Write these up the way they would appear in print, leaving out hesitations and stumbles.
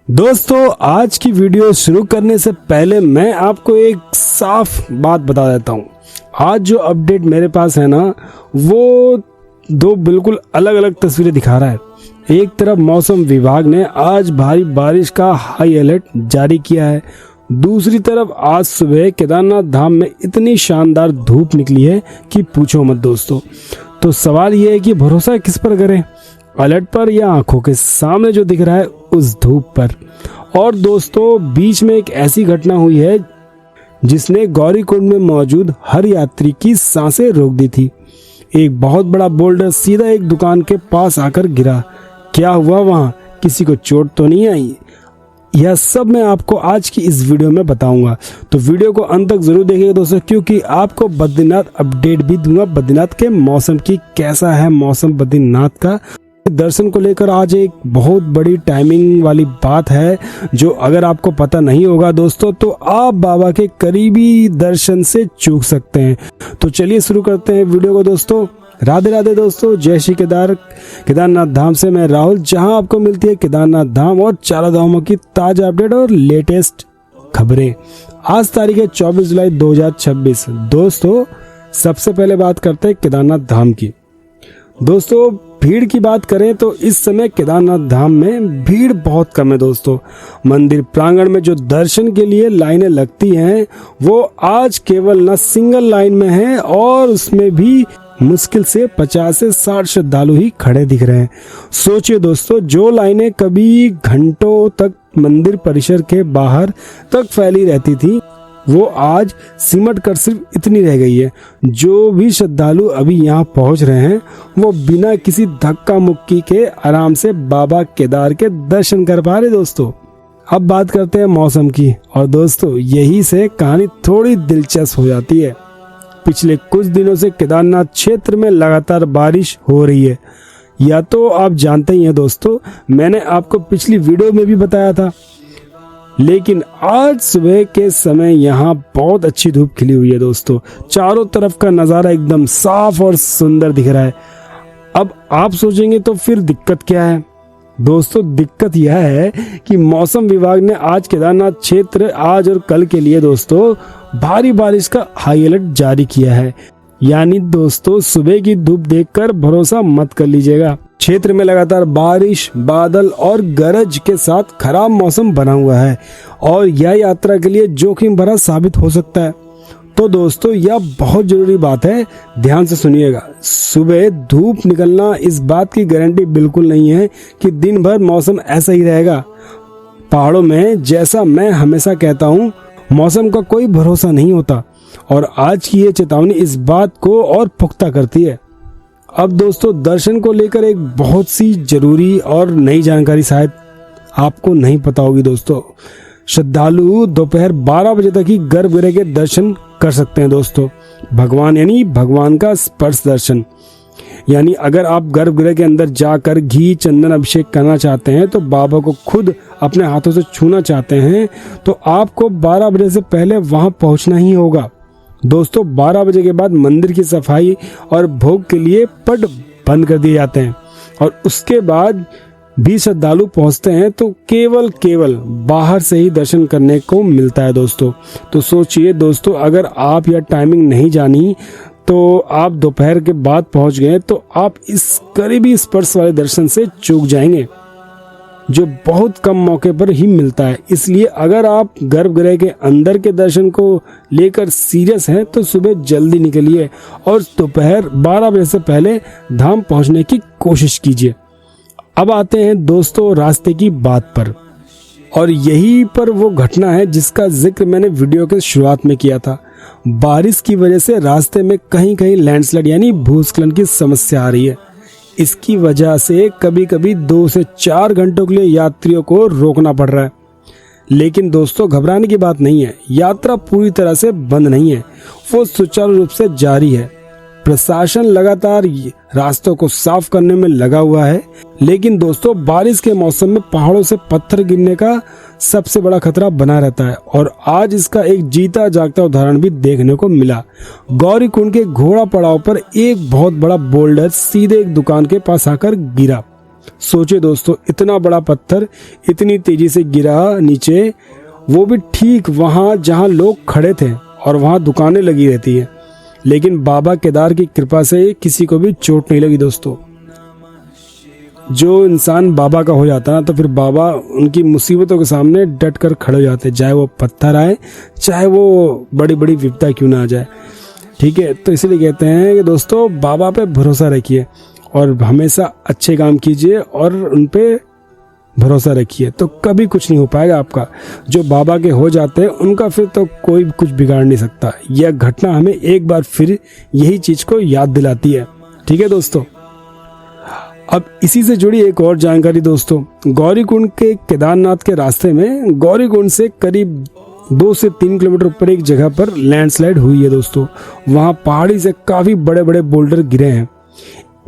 दोस्तों, आज की वीडियो शुरू करने से पहले मैं आपको एक साफ बात बता देता हूँ। आज जो अपडेट मेरे पास है ना, वो दो बिल्कुल अलग अलग तस्वीरें दिखा रहा है। एक तरफ मौसम विभाग ने आज भारी बारिश का हाई अलर्ट जारी किया है, दूसरी तरफ आज सुबह केदारनाथ धाम में इतनी शानदार धूप निकली है कि पूछो मत दोस्तों। तो सवाल ये है कि भरोसा किस पर करें, अलर्ट पर या आंखों के सामने जो दिख रहा है उस धूप पर। और दोस्तों, बीच में एक ऐसी घटना हुई है जिसने गौरीकुंड में मौजूद हर यात्री की सांसें रोक दी थी। एक बहुत बड़ा बोल्डर सीधा एक दुकान के पास आकर गिरा। क्या हुआ वहां, किसी को चोट तो नहीं आई? यह सब मैं आपको आज की इस वीडियो में बताऊंगा, तो वीडियो को अंत तक जरूर देखिएगा दोस्तों, क्योंकि आपको बद्रीनाथ अपडेट भी दूंगा। बद्रीनाथ के मौसम की कैसा है मौसम बद्रीनाथ का। दर्शन को लेकर आज एक बहुत बड़ी टाइमिंग वाली बात है, जो अगर आपको पता नहीं होगा दोस्तों तो आप बाबा के करीबी दर्शन से चूक सकते हैं। तो चलिए शुरू करते हैं वीडियो को दोस्तों। राधे राधे दोस्तों, जय श्री केदारनाथ धाम से मैं राहुल, जहां आपको मिलती है केदारनाथ धाम और चारों धामों की ताजा अपडेट और लेटेस्ट खबरें। आज तारीख है 24 जुलाई 2026। दोस्तों, सबसे पहले बात करते हैं केदारनाथ धाम की। दोस्तों, भीड़ की बात करें तो इस समय केदारनाथ धाम में भीड़ बहुत कम है दोस्तों। मंदिर प्रांगण में जो दर्शन के लिए लाइनें लगती हैं वो आज केवल न सिंगल लाइन में है, और उसमें भी मुश्किल से 50 से 60 श्रद्धालु ही खड़े दिख रहे हैं। सोचिए दोस्तों, जो लाइनें कभी घंटों तक मंदिर परिसर के बाहर तक फैली रहती थी, वो आज सिमट कर सिर्फ इतनी रह गई है। जो भी श्रद्धालु अभी यहाँ पहुँच रहे हैं वो बिना किसी धक्का मुक्की के आराम से बाबा केदार के दर्शन कर पा रहे दोस्तों। अब बात करते हैं मौसम की, और दोस्तों यही से कहानी थोड़ी दिलचस्प हो जाती है। पिछले कुछ दिनों से केदारनाथ क्षेत्र में लगातार बारिश हो रही है। या तो आप जानते ही हैं दोस्तों, मैंने आपको पिछली वीडियो में भी बताया था, लेकिन आज सुबह के समय यहाँ बहुत अच्छी धूप खिली हुई है दोस्तों। चारों तरफ का नज़ारा एकदम साफ और सुंदर दिख रहा है। अब आप सोचेंगे तो फिर दिक्कत क्या है दोस्तों? दिक्कत यह है कि मौसम विभाग ने आज केदारनाथ क्षेत्र आज और कल के लिए दोस्तों भारी बारिश का हाई अलर्ट जारी किया है। यानी दोस्तों, सुबह की धूप देखकर भरोसा मत कर लीजिएगा। क्षेत्र में लगातार बारिश, बादल और गरज के साथ खराब मौसम बना हुआ है, और यह यात्रा के लिए जोखिम भरा साबित हो सकता है। तो दोस्तों, यह बहुत जरूरी बात है, ध्यान से सुनिएगा। सुबह धूप निकलना इस बात की गारंटी बिल्कुल नहीं है कि दिन भर मौसम ऐसा ही रहेगा। पहाड़ों में, जैसा मैं हमेशा कहता हूँ, मौसम का कोई भरोसा नहीं होता, और आज की ये चेतावनी इस बात को और पुख्ता करती है। अब दोस्तों, दर्शन को लेकर एक बहुत सी जरूरी और नई जानकारी शायद आपको नहीं पता होगी दोस्तों। श्रद्धालु दोपहर 12 बजे तक ही गर्भगृह के दर्शन कर सकते हैं दोस्तों। भगवान का स्पर्श दर्शन, यानी अगर आप गर्भगृह के अंदर जाकर घी चंदन अभिषेक करना चाहते हैं, तो बाबा को खुद अपने हाथों से छूना चाहते हैं, तो आपको 12 बजे से पहले वहां पहुंचना ही होगा दोस्तों। 12 बजे के बाद मंदिर की सफाई और भोग के लिए पट बंद कर दिए जाते हैं, और उसके बाद भी श्रद्धालु पहुंचते हैं तो केवल बाहर से ही दर्शन करने को मिलता है दोस्तों। तो सोचिए दोस्तों, अगर आप यह टाइमिंग नहीं जानी तो आप दोपहर के बाद पहुंच गए तो आप इस करीबी स्पर्श वाले दर्शन से चूक जाएंगे, जो बहुत कम मौके पर ही मिलता है। इसलिए अगर आप गर्भगृह के अंदर के दर्शन को लेकर सीरियस हैं तो सुबह जल्दी निकलिए और दोपहर 12 बजे से पहले धाम पहुंचने की कोशिश कीजिए। अब आते हैं दोस्तों रास्ते की बात पर, और यही पर वो घटना है जिसका जिक्र मैंने वीडियो के शुरुआत में किया था। बारिश की वजह से रास्ते में कहीं कहीं लैंडस्लाइड यानी भूस्खलन की समस्या आ रही है। इसकी वजह से कभी कभी 2 से 4 घंटों के लिए यात्रियों को रोकना पड़ रहा है। लेकिन दोस्तों, घबराने की बात नहीं है, यात्रा पूरी तरह से बंद नहीं है, वो सुचारू रूप से जारी है। प्रशासन लगातार रास्तों को साफ करने में लगा हुआ है। लेकिन दोस्तों, बारिश के मौसम में पहाड़ों से पत्थर गिरने का सबसे बड़ा खतरा बना रहता है, और आज इसका एक जीता जागता उदाहरण भी देखने को मिला। गौरीकुंड के घोड़ा पड़ाव पर एक बहुत बड़ा बोल्डर सीधे एक दुकान के पास आकर गिरा। सोचिए दोस्तों, इतना बड़ा पत्थर इतनी तेजी से गिरा नीचे, वो भी ठीक वहां जहां लोग खड़े थे और वहां दुकानें लगी रहती है, लेकिन बाबा केदार की कृपा से किसी को भी चोट नहीं लगी दोस्तों। जो इंसान बाबा का हो जाता है ना, तो फिर बाबा उनकी मुसीबतों के सामने डट कर खड़े हो जाते हैं, चाहे वो पत्थर आए, चाहे वो बड़ी बड़ी विपदा क्यों ना आ जाए। ठीक है, तो इसलिए कहते हैं कि दोस्तों बाबा पे भरोसा रखिए और हमेशा अच्छे काम कीजिए और उन पे भरोसा रखिए, तो कभी कुछ नहीं हो पाएगा आपका। जो बाबा के हो जाते हैं उनका फिर तो कोई कुछ बिगाड़ नहीं सकता। यह घटना हमें एक बार फिर यही चीज को याद दिलाती है। ठीक है दोस्तों, अब इसी से जुड़ी एक और जानकारी दोस्तों, गौरीकुंड के केदारनाथ के रास्ते में गौरीकुंड से करीब 2 से 3 किलोमीटर ऊपर एक जगह पर लैंडस्लाइड हुई है दोस्तों। वहां पहाड़ी से काफी बड़े बड़े बोल्डर गिरे हैं,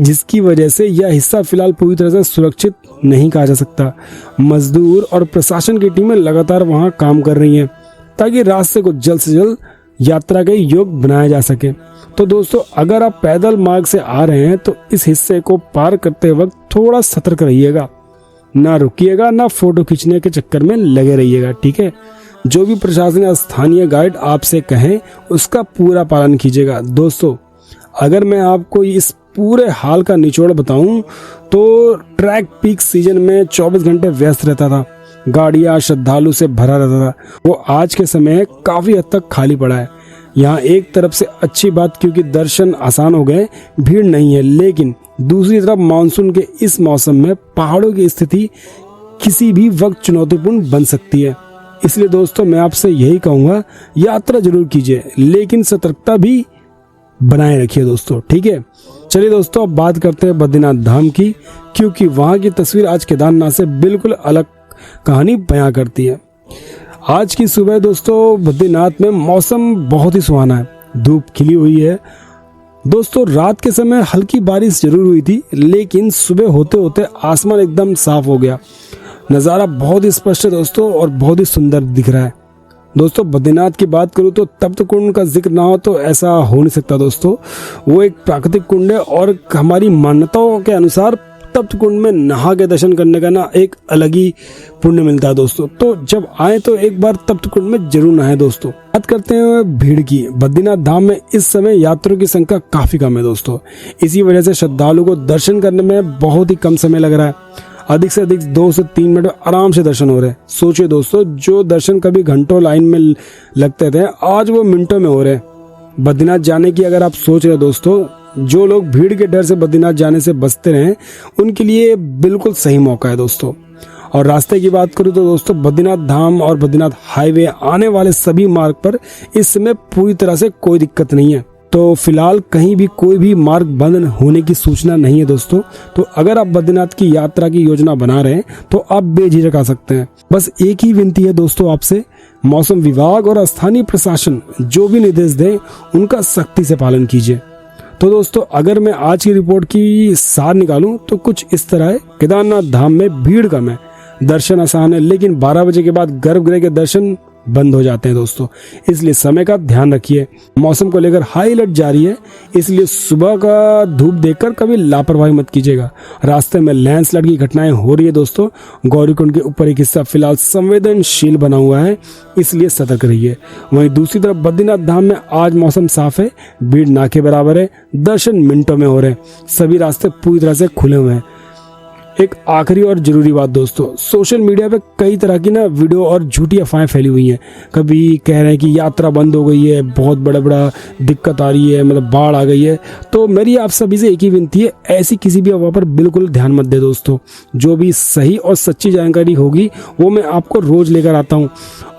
जिसकी वजह से यह हिस्सा फिलहाल पूरी तरह से सुरक्षित नहीं कहा जा सकता। मजदूर और प्रशासन की टीमें लगातार वहां काम कर रही हैं ताकि रास्ते को जल्द से जल्द यात्रा के योग्य बनाया जा सके। तो दोस्तों, अगर आप पैदल मार्ग से आ रहे हैं तो इस हिस्से को पार करते वक्त थोड़ा सतर्क रहिएगा, ना रुकिएगा, ना फोटो खींचने के चक्कर में लगे रहिएगा। ठीक है, जो भी प्रशासन या स्थानीय गाइड आपसे कहें उसका पूरा पालन कीजिएगा। दोस्तों, अगर मैं आपको इस पूरे हाल का निचोड़ बताऊं तो ट्रैक पीक सीजन में 24 घंटे व्यस्त रहता था, गाड़ियां श्रद्धालु से भरा रहता था। वो आज के समय काफी हद तक खाली पड़ा है। यहाँ एक तरफ से अच्छी बात क्योंकि दर्शन आसान हो गए, भीड़ नहीं है, लेकिन दूसरी तरफ मानसून के इस मौसम में पहाड़ों की स्थिति किसी भी वक्त चुनौतीपूर्ण बन सकती है। इसलिए दोस्तों मैं आपसे यही कहूंगा, यात्रा जरूर कीजिए लेकिन सतर्कता भी बनाए रखिए दोस्तों। ठीक है, चलिए दोस्तों अब बात करते हैं बद्रीनाथ धाम की, क्योंकि वहां की तस्वीर आज केदारनाथ से बिल्कुल अलग कहानी बयां करती है। आज की सुबह दोस्तों बद्रीनाथ में मौसम बहुत ही सुहाना है, धूप खिली हुई है दोस्तों। रात के समय हल्की बारिश जरूर हुई थी, लेकिन सुबह होते होते आसमान एकदम साफ हो गया। नज़ारा बहुत ही स्पष्ट है दोस्तों और बहुत ही सुंदर दिख रहा है। दोस्तों बद्रीनाथ की बात करूँ तो तप्त कुंड का जिक्र ना हो तो ऐसा हो नहीं सकता दोस्तों। वो एक प्राकृतिक कुंड है और हमारी मान्यताओं के अनुसार तप्त कुंड में नहा के दर्शन करने का ना एक अलग ही पुण्य मिलता है दोस्तों। तो जब आए तो एक बार तप्त कुंड में जरूर नहाए दोस्तों। बात करते हैं भीड़ की। बद्रीनाथ धाम में इस समय यात्रियों की संख्या काफी कम है दोस्तों। इसी वजह से श्रद्धालुओं को दर्शन करने में बहुत ही कम समय लग रहा है। अधिक से अधिक 2 से 3 मिनट में आराम से दर्शन हो रहे हैं। सोचिए दोस्तों, जो दर्शन कभी घंटों लाइन में लगते थे, आज वो मिनटों में हो रहे हैं। बद्रीनाथ जाने की अगर आप सोच रहे हो दोस्तों, जो लोग भीड़ के डर से बद्रीनाथ जाने से बचते रहे, उनके लिए बिल्कुल सही मौका है दोस्तों। और रास्ते की बात करूं तो दोस्तों बद्रीनाथ धाम और बद्रीनाथ हाईवे आने वाले सभी मार्ग पर इस समय पूरी तरह से कोई दिक्कत नहीं है। तो फिलहाल कहीं भी कोई भी मार्ग बंद होने की सूचना नहीं है दोस्तों। तो अगर आप बद्रीनाथ की यात्रा की योजना बना रहे हैं तो आप बेझिझक आ सकते हैं। बस एक ही विनती है दोस्तों आपसे, मौसम विभाग और स्थानीय प्रशासन जो भी निर्देश दें उनका सख्ती से पालन कीजिए। तो दोस्तों अगर मैं आज की रिपोर्ट की सार निकालूं तो कुछ इस तरह है। केदारनाथ धाम में भीड़ कम है, दर्शन आसान है, लेकिन 12 बजे के बाद गर्भगृह के दर्शन बंद हो जाते हैं दोस्तों। इसलिए समय का ध्यान रखिए। मौसम को लेकर हाई अलर्ट जारी है, इसलिए सुबह का धूप देखकर कभी लापरवाही मत कीजिएगा। रास्ते में लैंडस्लाइड की घटनाएं हो रही है दोस्तों। गौरीकुंड के ऊपर एक हिस्सा फिलहाल संवेदनशील बना हुआ है, इसलिए सतर्क रहिए। वहीं दूसरी तरफ बद्रीनाथ धाम में आज मौसम साफ है, भीड़ ना के बराबर है, दर्शन मिनटों में हो रहे हैं, सभी रास्ते पूरी तरह से खुले हुए हैं। एक आखिरी और जरूरी बात दोस्तों, सोशल मीडिया पे कई तरह की ना वीडियो और झूठी अफवाहें फैली हुई हैं। कभी कह रहे हैं कि यात्रा बंद हो गई है, बहुत बड़ा दिक्कत आ रही है, मतलब बाढ़ आ गई है। तो मेरी आप सभी से एक ही विनती है, ऐसी किसी भी अफवाह पर बिल्कुल ध्यान मत दे दोस्तों। जो भी सही और सच्ची जानकारी होगी वो मैं आपको रोज लेकर आता हूँ।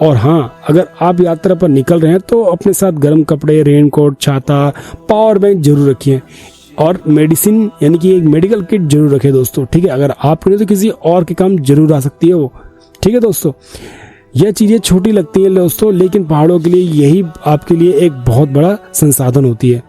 और हाँ, अगर आप यात्रा पर निकल रहे हैं तो अपने साथ गर्म कपड़े, रेनकोट, छाता, पावर बैंक जरूर रखिए और मेडिसिन यानी कि एक मेडिकल किट जरूर रखें दोस्तों। ठीक है, अगर आप नहीं तो किसी और के काम जरूर आ सकती है वो। ठीक है दोस्तों, यह चीजें छोटी लगती हैं दोस्तों, लेकिन पहाड़ों के लिए यही आपके लिए एक बहुत बड़ा संसाधन होती है।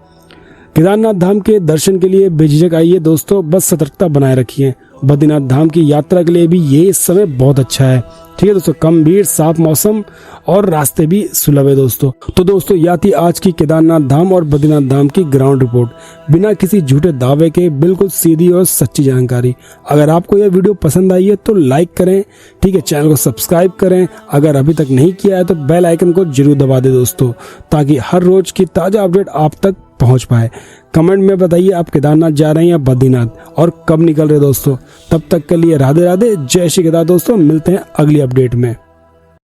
केदारनाथ धाम के दर्शन के लिए बेझिझक आइए दोस्तों, बस सतर्कता बनाए रखिए बद्रीनाथ धाम की यात्रा के लिए भी ये समय बहुत अच्छा है। ठीक है दोस्तों, कम भीड़, साफ मौसम और रास्ते भी सुलभ है दोस्तों। तो दोस्तों यह थी आज की केदारनाथ धाम और बद्रीनाथ धाम की ग्राउंड रिपोर्ट, बिना किसी झूठे दावे के बिल्कुल सीधी और सच्ची जानकारी। अगर आपको यह वीडियो पसंद आई है तो लाइक करें, ठीक है, चैनल को सब्सक्राइब करें। अगर अभी तक नहीं किया है तो बेल आइकन को जरूर दबा दें दोस्तों, ताकि हर रोज की ताजा अपडेट आप तक पहुंच पाए। कमेंट में बताइए आप केदारनाथ जा रहे हैं या बद्रीनाथ, और कब निकल रहे दोस्तों। तब तक के लिए राधे राधे, जय श्री केदार दोस्तों। मिलते हैं अगली अपडेट में।